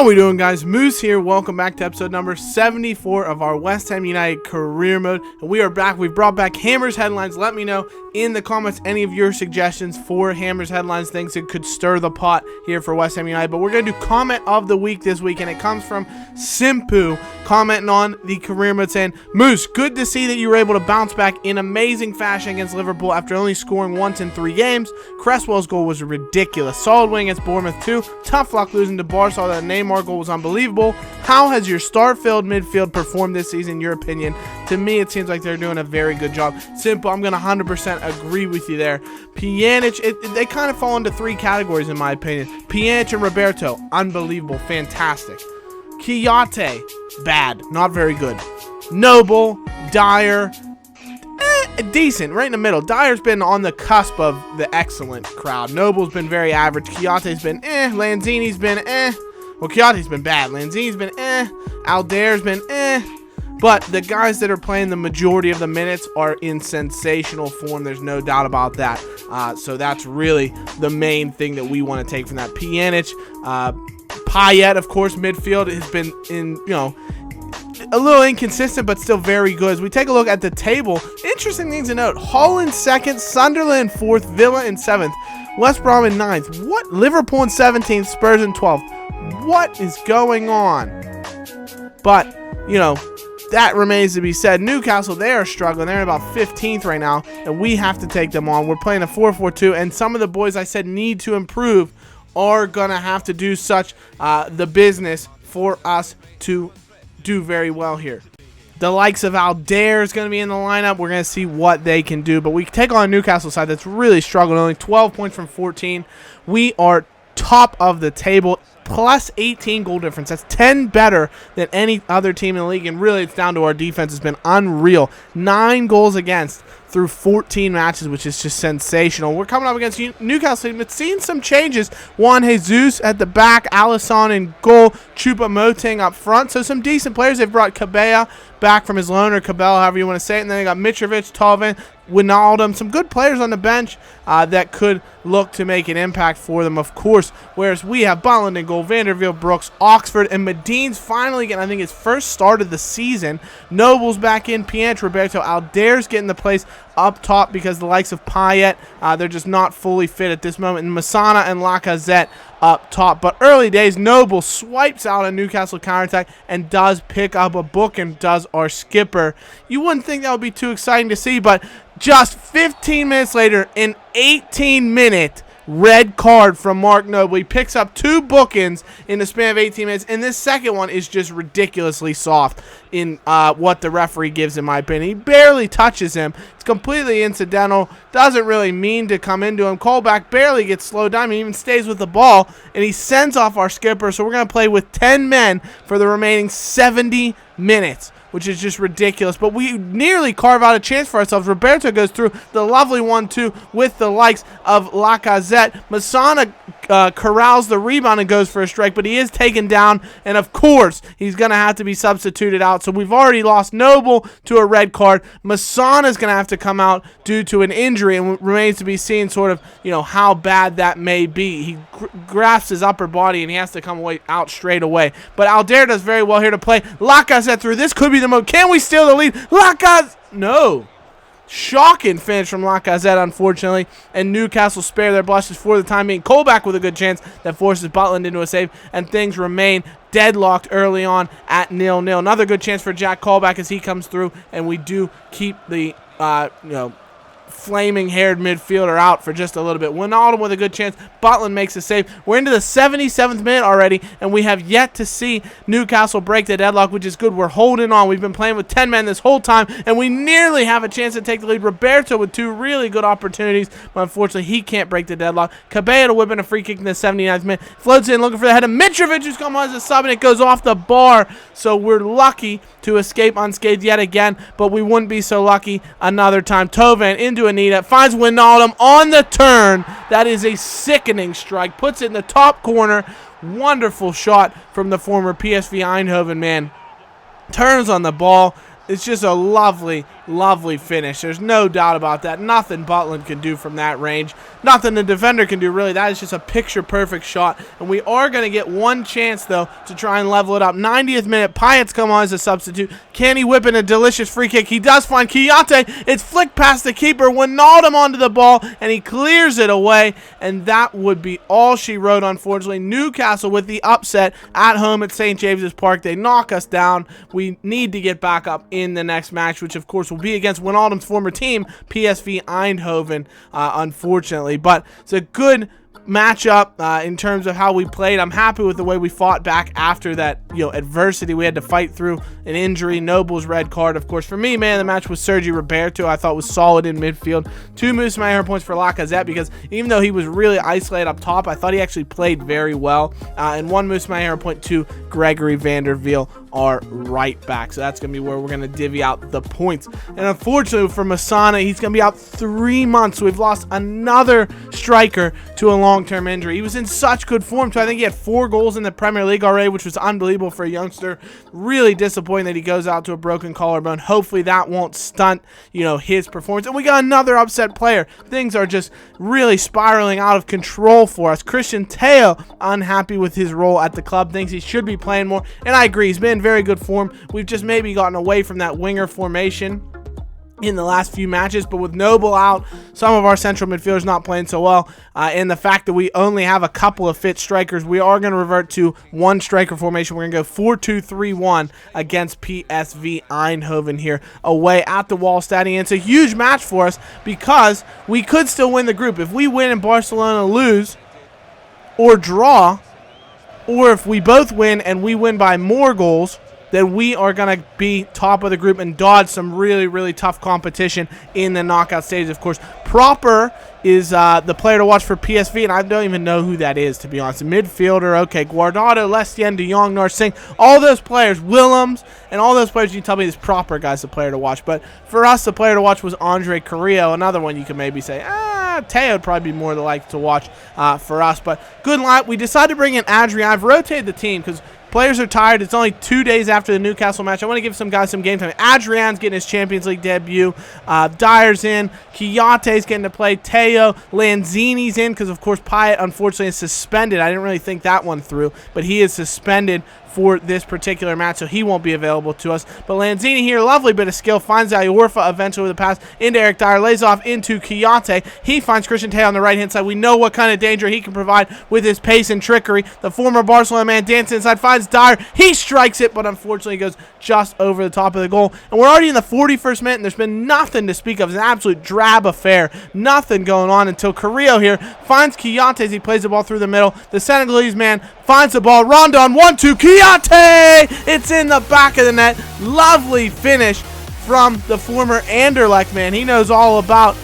How we doing, guys? Moose here. Welcome back to episode number 74 of our West Ham United career mode. And we are back. We've brought back Hammers headlines. Let me know in the comments any of your suggestions for Hammers headlines, things that could stir the pot here for West Ham United. But we're going to do comment of the week this week, and it comes from Simpu commenting on the career mode saying, Moose, good to see that you were able to bounce back in amazing fashion against Liverpool after only scoring once in 3 games. Cresswell's goal was ridiculous. Solid win against Bournemouth too. Tough luck losing to Barca. That Neymar goal was unbelievable. How has your star-filled midfield performed this season, in your opinion? To me, it seems like they're doing a very good job. Simple, I'm going to 100% agree with you there. Pjanic, they kind of fall into 3 categories, in my opinion. Pjanic and Roberto, unbelievable, fantastic. Kiyate, bad, not very good. Noble, Dyer, decent, right in the middle. Dyer's been on the cusp of the excellent crowd. Noble's been very average. Kiyate's been Lanzini's been Well, Kiyate's been bad. Lanzini's been Alder's been But the guys that are playing the majority of the minutes are in sensational form. There's no doubt about that. So that's really the main thing that we want to take from that. Pjanic, Payet, of course, midfield has been a little inconsistent, but still very good. As we take a look at the table, interesting things to note. Hull in 2nd, Sunderland in 4th, Villa in 7th, West Brom in 9th. What? Liverpool in 17th, Spurs in 12th. What is going on? But, that remains to be said. Newcastle, they are struggling. They're in about 15th right now, and we have to take them on. We're playing a 4-4-2, and some of the boys I said need to improve are going to have to do such the business for us to do very well here. The likes of Alder is going to be in the lineup. We're going to see what they can do, but we take on a Newcastle side that's really struggling. Only 12 points from 14. We are top of the table, plus 18 goal difference. That's 10 better than any other team in the league, and really it's down to our defense. Has been unreal. 9 goals against through 14 matches, which is just sensational. We're coming up against Newcastle, but seeing some changes. Juan Jesus at the back, Alisson in goal, Choupo-Moting up front. So some decent players. They've brought Cabella back from his loan, or Cabella, however you want to say it. And then they got Mitrovic, Tolvin, Wijnaldum, some good players on the bench that could look to make an impact for them, of course. Whereas we have Butland in goal, Vanderveer, Brooks, Oxford, and Medin's finally getting, I think, his first start of the season. Noble's back in, Pjanic, Roberto, Alder's getting the place up top because the likes of Payet, they're just not fully fit at this moment. And Masana and Lacazette up top. But early days, Noble swipes out a Newcastle counterattack and does pick up a book, and does our skipper. You wouldn't think that would be too exciting to see, but just 15 minutes later, an 18-minute red card from Mark Noble. He picks up 2 bookings in the span of 18 minutes, and this second one is just ridiculously soft in what the referee gives, in my opinion. He barely touches him. It's completely incidental. Doesn't really mean to come into him. Colback barely gets slowed down. He even stays with the ball, and he sends off our skipper, so we're going to play with 10 men for the remaining 70 minutes. Which is just ridiculous. But we nearly carve out a chance for ourselves. Roberto goes through the lovely 1-2 with the likes of Lacazette. Masana corrals the rebound and goes for a strike, but he is taken down, and of course he's going to have to be substituted out. So we've already lost Noble to a red card. Masana is going to have to come out due to an injury, and it remains to be seen sort of how bad that may be. He grasps his upper body, and he has to come out straight away. But Alder does very well here to play Lacazette through. This could be the mode. Can we steal the lead? Lacazette! No. Shocking finish from Lacazette, unfortunately, and Newcastle spare their blushes for the time being. Colback with a good chance that forces Butland into a save, and things remain deadlocked early on at 0-0. Another good chance for Jack Colback as he comes through, and we do keep the flaming-haired midfielder out for just a little bit. Wijnaldum with a good chance. Butland makes a save. We're into the 77th minute already, and we have yet to see Newcastle break the deadlock, which is good. We're holding on. We've been playing with 10 men this whole time, and we nearly have a chance to take the lead. Roberto with 2 really good opportunities, but unfortunately he can't break the deadlock. Cabella whipping a free kick in the 79th minute. Floats in looking for the head of Mitrovic, who's come on as a sub, and it goes off the bar. So we're lucky to escape unscathed yet again, but we wouldn't be so lucky another time. Tovan into Anita, finds Wijnaldum on the turn. That is a sickening strike. Puts it in the top corner. Wonderful shot from the former PSV Eindhoven man. Turns on the ball. It's just a lovely, Lovely finish. There's no doubt about that. Nothing Butland can do from that range. Nothing the defender can do, really. That is just a picture-perfect shot. And we are going to get one chance, though, to try and level it up. 90th minute, Pyatt's come on as a substitute. Can he whip in a delicious free kick? He does find Kiyate. It's flicked past the keeper. Wijnaldum onto the ball, and he clears it away. And that would be all she wrote, unfortunately. Newcastle with the upset at home at St. James's Park. They knock us down. We need to get back up in the next match, which, of course, will be against Wijnaldum's former team, PSV Eindhoven, unfortunately. But it's a good matchup in terms of how we played. I'm happy with the way we fought back after that, adversity we had to fight through, an injury, Noble's red card. Of course, for me, man, the match was Sergi Roberto. I thought was solid in midfield. 2 Musamaya points for Lacazette, because even though he was really isolated up top, I thought he actually played very well. And 1 Musamaya point to Gregory Vanderveel, our right back. So that's going to be where we're going to divvy out the points. And unfortunately for Masana, he's going to be out 3 months. So we've lost another striker to a long-term injury. He was in such good form, so I think he had 4 goals in the Premier League already, which was unbelievable for a youngster. Really disappointing that he goes out to a broken collarbone. Hopefully that won't stunt, his performance. And we got another upset player. Things are just really spiraling out of control for us. Christian Teo, unhappy with his role at the club, thinks he should be playing more. And I agree, he's been in very good form. We've just maybe gotten away from that winger formation in the last few matches, but with Noble out, some of our central midfielders not playing so well, and the fact that we only have a couple of fit strikers, we are going to revert to 1 striker formation. We're going to go 4-2-3-1 against PSV Eindhoven here away at the Wall Stadium. It's a huge match for us because we could still win the group. If we win and Barcelona lose or draw, or if we both win and we win by more goals, then we are going to be top of the group and dodge some really, really tough competition in the knockout stages. Of course, Proper is the player to watch for PSV, and I don't even know who that is, to be honest. A midfielder, okay. Guardado, Lestien, De Jong, Narsing, all those players, Willems, and all those players, you tell me this Proper guy's the player to watch. But for us, the player to watch was Andre Carrillo, another one you could maybe say, Teo would probably be more the like to watch for us. But good line. We decided to bring in Adrian. I've rotated the team because players are tired. It's only 2 days after the Newcastle match. I want to give some guys some game time. Adrian's getting his Champions League debut. Dyer's in. Kiyate's getting to play. Teo. Lanzini's in because, of course, Pyatt, unfortunately, is suspended. I didn't really think that one through, but he is suspended for this particular match, so he won't be available to us. But Lanzini here, lovely bit of skill, finds Iorfa eventually with a pass into Eric Dyer, lays off into Kiyate. He finds Christian Teo on the right-hand side. We know what kind of danger he can provide with his pace and trickery. The former Barcelona man dances inside, finds Dyer. He strikes it, but unfortunately goes just over the top of the goal. And we're already in the 41st minute, and there's been nothing to speak of. It's an absolute drab affair. Nothing going on until Carrillo here finds Kiyate as he plays the ball through the middle. The Senegalese man finds the ball. Rondon, 1-2, Kiyate! It's in the back of the net. Lovely finish from the former Anderlecht man. He knows all about,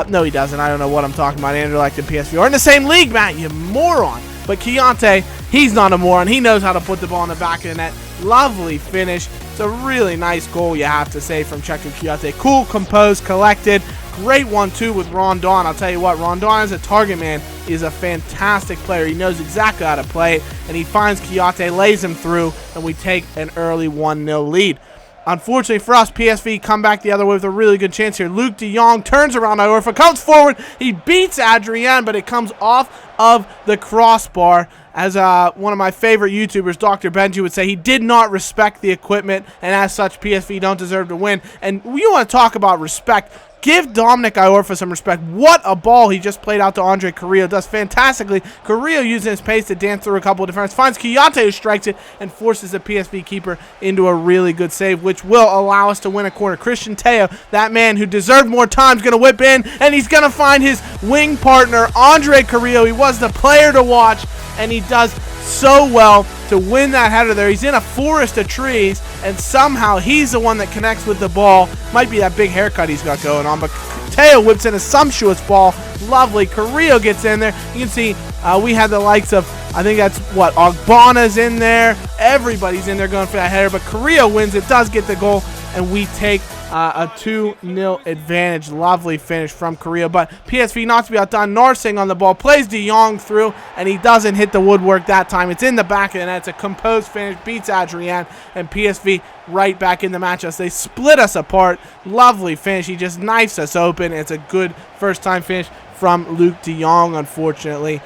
no he doesn't. I don't know what I'm talking about. Anderlecht and PSV are in the same league, Matt, you moron. But Kiyate, he's not a moron. He knows how to put the ball in the back of the net. Lovely finish. It's a really nice goal, you have to say, from Checo Kiyate. Cool, composed, collected. Great 1-2 with Rondon. I'll tell you what, Rondon as a target man is a fantastic player. He knows exactly how to play it, and he finds Kiyate, lays him through, and we take an early 1-0 lead. Unfortunately for us, PSV come back the other way with a really good chance here. Luke de Jong turns around Iorfa, comes forward. He beats Adrian, but it comes off of the crossbar. As one of my favorite YouTubers, Dr. Benji, would say, he did not respect the equipment, and as such, PSV don't deserve to win. And you want to talk about respect. Give Dominic Iorfa some respect. What a ball he just played out to Andre Carrillo. Does fantastically. Carrillo using his pace to dance through a couple of defenders. Finds Kiyate, who strikes it and forces the PSV keeper into a really good save, which will allow us to win a corner. Christian Teo, that man who deserved more time, is going to whip in, and he's going to find his wing partner, Andre Carrillo. He was the player to watch, and he does so well to win that header there. He's in a forest of trees, and somehow he's the one that connects with the ball. Might be that big haircut he's got going on, but Teo whips in a sumptuous ball. Lovely. Carrillo gets in there. You can see we had the likes of, I think that's what, Ogbonna's in there. Everybody's in there going for that header, but Carrillo wins it, does get the goal, and we take a 2-0 advantage. Lovely finish from Korea, but PSV not to be outdone. Narsing on the ball, plays De Jong through, and he doesn't hit the woodwork that time. It's in the back of the net. It's a composed finish, beats Adrian, and PSV right back in the match as they split us apart. Lovely finish. He just knifes us open. It's a good first-time finish from Luke De Jong, unfortunately.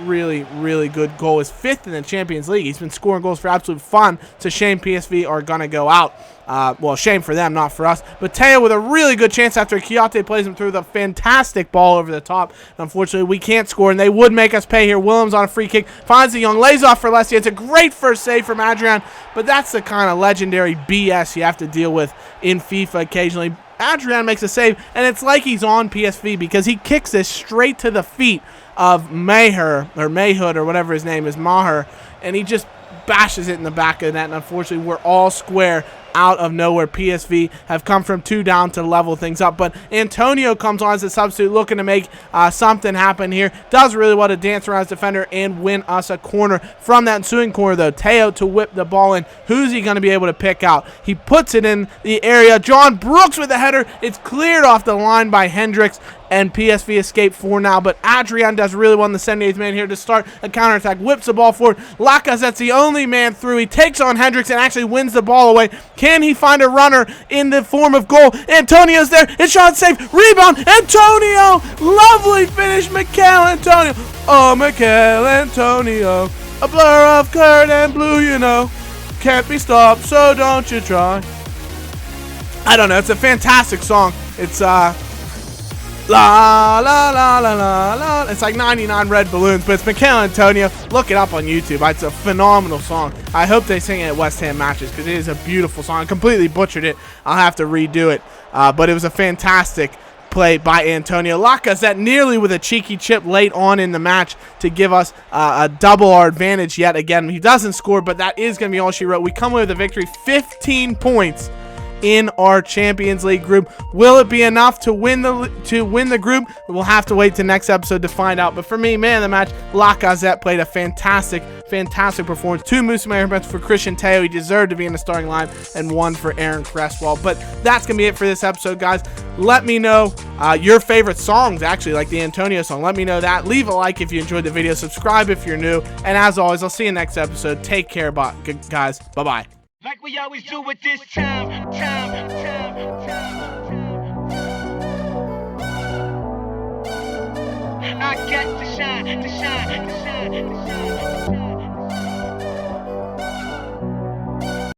Really, really good goal. His 5th in the Champions League. He's been scoring goals for absolute fun. It's a shame PSV are going to go out. Well, shame for them, not for us. But Teo with a really good chance after Kiyate plays him through the fantastic ball over the top. Unfortunately, we can't score, and they would make us pay here. Willems on a free kick. Finds De Jong, lays off for Leslie. It's a great first save from Adrian, but that's the kind of legendary BS you have to deal with in FIFA occasionally. Adrian makes a save, and it's like he's on PSV because he kicks this straight to the feet of Mayhood, or whatever his name is, Maher, and he just bashes it in the back of the net, and unfortunately we're all square out of nowhere. PSV have come from 2 down to level things up, but Antonio comes on as a substitute looking to make something happen here. Does really well to dance around his defender and win us a corner. From that ensuing corner, though, Teo to whip the ball in. Who's he going to be able to pick out? He puts it in the area. John Brooks with the header. It's cleared off the line by Hendricks, and PSV escape 4 now, but Adrian does really well in the 78th minute here to start a counterattack, whips the ball forward. Lacazette's the only man through. He takes on Hendricks and actually wins the ball away. Can he find a runner in the form of goal? Antonio's there. It's shot safe. Rebound. Antonio. Lovely finish. Mikel Antonio. Oh, Mikel Antonio. A blur of curd and blue, you know. Can't be stopped, so don't you try. I don't know. It's a fantastic song. It's, La la la la la la. It's like 99 red balloons, but it's Mikel Antonio. Look it up on YouTube. It's a phenomenal song. I hope they sing it at West Ham matches because it is a beautiful song. I completely butchered it. I'll have to redo it. But it was a fantastic play by Antonio. Lacazette nearly with a cheeky chip late on in the match to give us a double our advantage yet again. He doesn't score, but that is going to be all she wrote. We come away with a victory, 15 points in our Champions League group. Will it be enough to win the group? We'll have to wait to next episode to find out. But for me, man of the match, Lacazette played a fantastic performance. 2 Muslima points for Christian Teo. He deserved to be in the starting line, and 1 for Aaron Cresswell. But that's gonna be it for this episode, guys. Let me know your favorite songs, actually, like the Antonio song. Let me know that. Leave a like if you enjoyed the video. Subscribe if you're new. And as always, I'll see you next episode. Take care, guys. Bye-bye. Like we always do with this time. I got to shine.